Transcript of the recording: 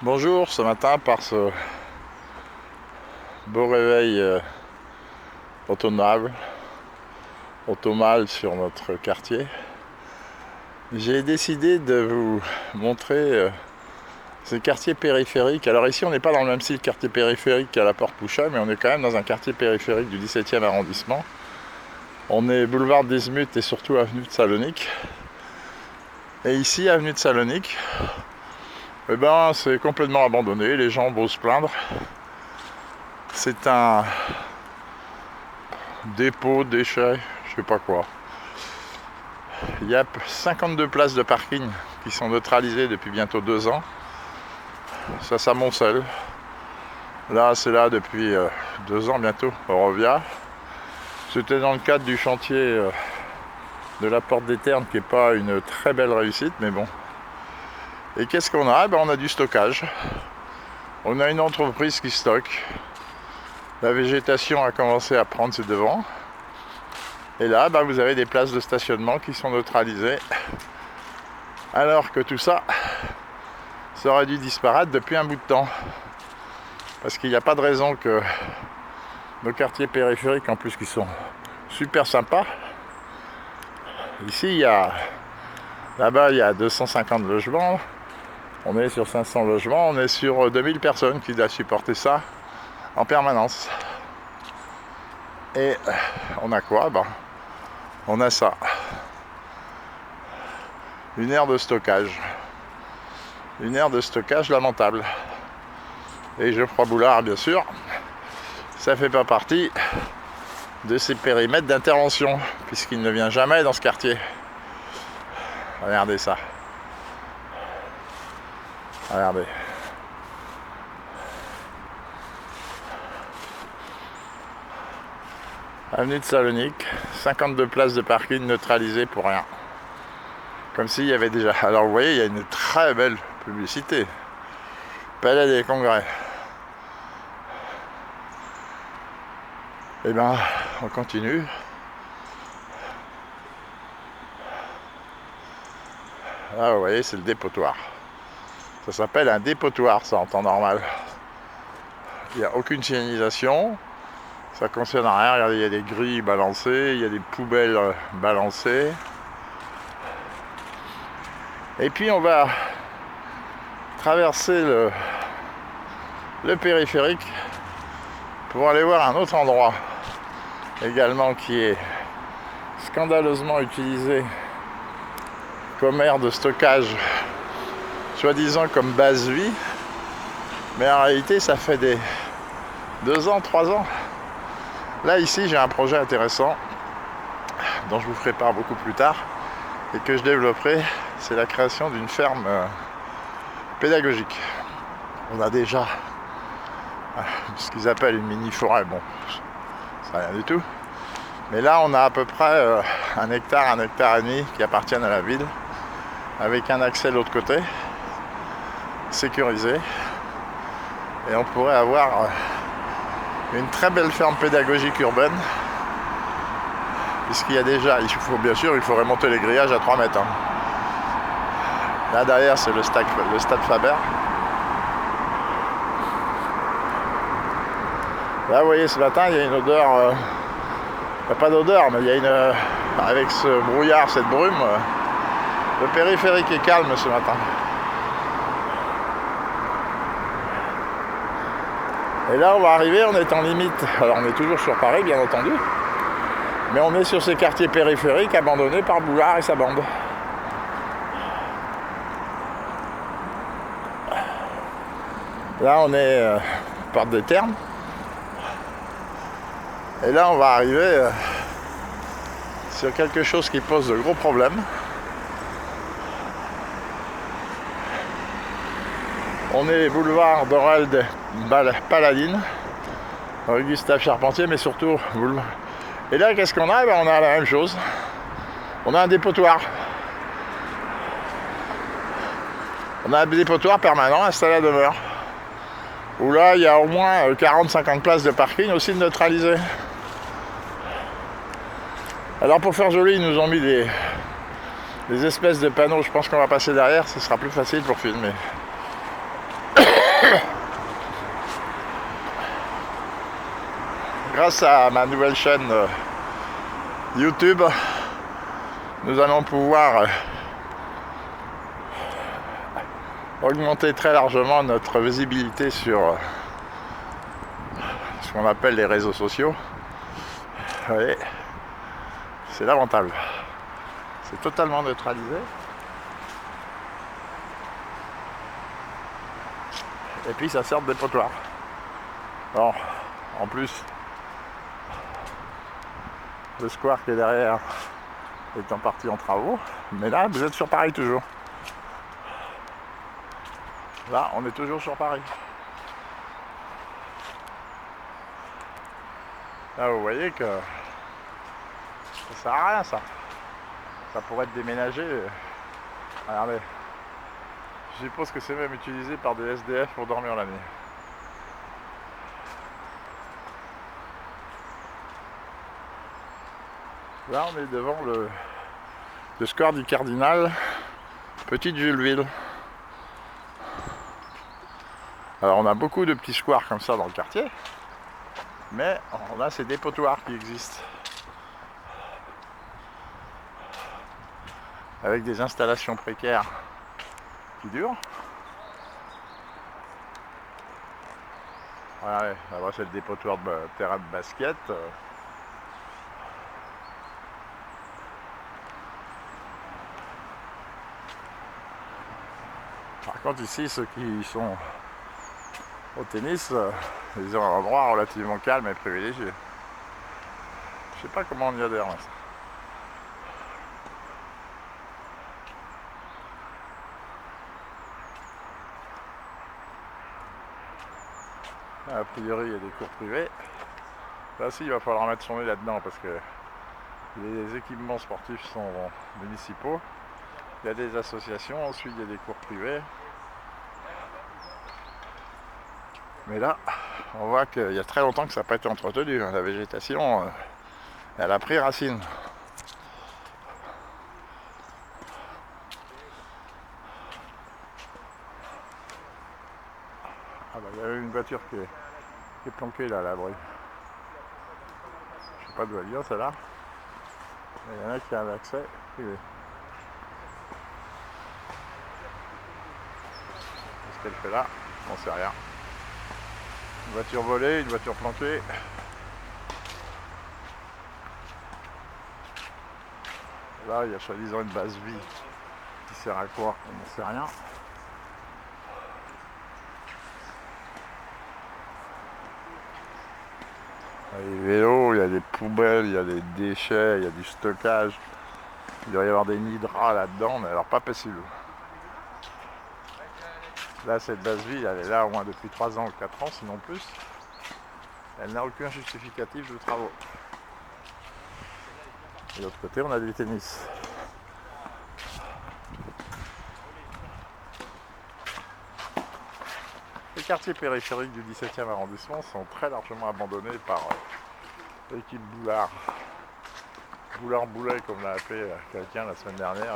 Bonjour, ce matin par ce beau réveil automnal sur notre quartier, j'ai décidé de vous montrer ce quartier périphérique. Alors ici on n'est pas dans le même style quartier périphérique qu'à la Porte Pouchet, mais on est quand même dans un quartier périphérique du 17e arrondissement. On est boulevard des Mutes et surtout avenue de Salonique. Et ici, avenue de Salonique, eh ben, c'est complètement abandonné, les gens vont se plaindre. C'est un dépôt, déchets, je sais pas quoi. Il y a 52 places de parking qui sont neutralisées depuis bientôt 2 ans. Ça s'amoncelle. Là, c'est là depuis 2 ans bientôt, on revient. C'était dans le cadre du chantier de la Porte des Ternes, qui n'est pas une très belle réussite, mais bon. Et qu'est-ce qu'on a? On a du stockage. On a une entreprise qui stocke. La végétation a commencé à prendre ses devants. Et là, vous avez des places de stationnement qui sont neutralisées. Alors que tout ça, ça aurait dû disparaître depuis un bout de temps. Parce qu'il n'y a pas de raison que nos quartiers périphériques, en plus qui sont super sympas. Ici, là-bas, il y a 250 logements. On est sur 500 logements. On est sur 2000 personnes qui doivent supporter ça en permanence. Et on a quoi? On a ça. Une aire de stockage. Une aire de stockage lamentable. Et Geoffroy Boulard, bien sûr, ça fait pas partie de ses périmètres d'intervention, puisqu'il ne vient jamais dans ce quartier. Regardez ça. Regardez. Avenue de Salonique, 52 places de parking neutralisées pour rien. Comme s'il y avait déjà... Alors vous voyez, il y a une très belle publicité. Palais des Congrès. Et on continue. Là, vous voyez, c'est le dépotoir. Ça s'appelle un dépotoir, ça, en temps normal. Il n'y a aucune signalisation. Ça concerne rien. Regardez, il y a des grilles balancées, il y a des poubelles balancées. Et puis on va traverser le périphérique pour aller voir un autre endroit également qui est scandaleusement utilisé comme aire de stockage, soi-disant comme base vie, mais en réalité ça fait 2 ans, 3 ans. Là ici j'ai un projet intéressant dont je vous ferai part beaucoup plus tard et que je développerai. C'est la création d'une ferme pédagogique. On a déjà ce qu'ils appellent une mini-forêt, bon, c'est rien du tout. Mais là, on a à peu près 1 hectare et demi qui appartiennent à la ville, avec un accès de l'autre côté, sécurisé. Et on pourrait avoir une très belle ferme pédagogique urbaine, puisqu'il y a déjà, il faut remonter les grillages à 3 mètres. Là derrière, c'est le stade Faber. Là, vous voyez, ce matin, il y a une odeur, pas d'odeur, mais il y a avec ce brouillard, cette brume, le périphérique est calme ce matin. Et là, on va arriver, on est en limite. Alors, on est toujours sur Paris, bien entendu, mais on est sur ces quartiers périphériques abandonnés par Boulard et sa bande. Là, on est Porte des Ternes. Et là, on va arriver sur quelque chose qui pose de gros problèmes. On est boulevard d'Aurel de Paladine, rue Gustave Charpentier, mais surtout boulevard. Et là, qu'est-ce qu'on a? On a la même chose. On a un dépotoir. On a un dépotoir permanent installé à demeure. Où là, il y a au moins 40-50 places de parking aussi neutralisées. Alors pour faire joli, ils nous ont mis des espèces de panneaux. Je pense qu'on va passer derrière, ce sera plus facile pour filmer. Grâce à ma nouvelle chaîne YouTube, nous allons pouvoir augmenter très largement notre visibilité sur ce qu'on appelle les réseaux sociaux. Vous voyez, c'est lamentable. C'est totalement neutralisé. Et puis ça sert de dépotoir. Alors, en plus, le square qui est derrière est en partie en travaux. Mais là, vous êtes sur Paris toujours. Là, on est toujours sur Paris. Là, vous voyez que ça sert à rien, ça. Ça pourrait être déménagé. Regardez. Je suppose que c'est même utilisé par des SDF pour dormir la nuit. Là, on est devant le square du Cardinal, Petite Jules-Ville. Alors, on a beaucoup de petits squares comme ça dans le quartier, mais on a ces dépotoirs qui existent. Avec des installations précaires qui durent. Regardez, là-bas c'est le dépotoir de terrain de basket. Par contre ici, ceux qui sont au tennis, ils ont un endroit relativement calme et privilégié. Je sais pas comment on y adhère là. A priori il y a des cours privés. Là aussi il va falloir mettre son nez là-dedans parce que les équipements sportifs sont municipaux. Il y a des associations, ensuite il y a des cours privés. Mais là, on voit qu'il y a très longtemps que ça n'a pas été entretenu. La végétation, elle a pris racine. Ah bah, il y a une voiture qui est planquée là à l'abri. Je sais pas d'où elle vient celle-là. Il y en a qui a un accès privé. Qu'est-ce qu'elle fait là? On n'en sait rien. Une voiture volée, une voiture planquée. Là, il y a soi-disant une base vie qui sert à quoi? On n'en sait rien. Il y a des vélos, il y a des poubelles, il y a des déchets, il y a du stockage. Il doit y avoir des nids de rats là-dedans, mais alors pas possible. Là, cette base vie, elle est là au moins depuis 3 ans ou 4 ans, sinon plus. Elle n'a aucun justificatif de travaux. Et de l'autre côté, on a du tennis. Les quartiers périphériques du 17e arrondissement sont très largement abandonnés par l'équipe Boulard. Boulard-Boulet, comme l'a appelé quelqu'un la semaine dernière.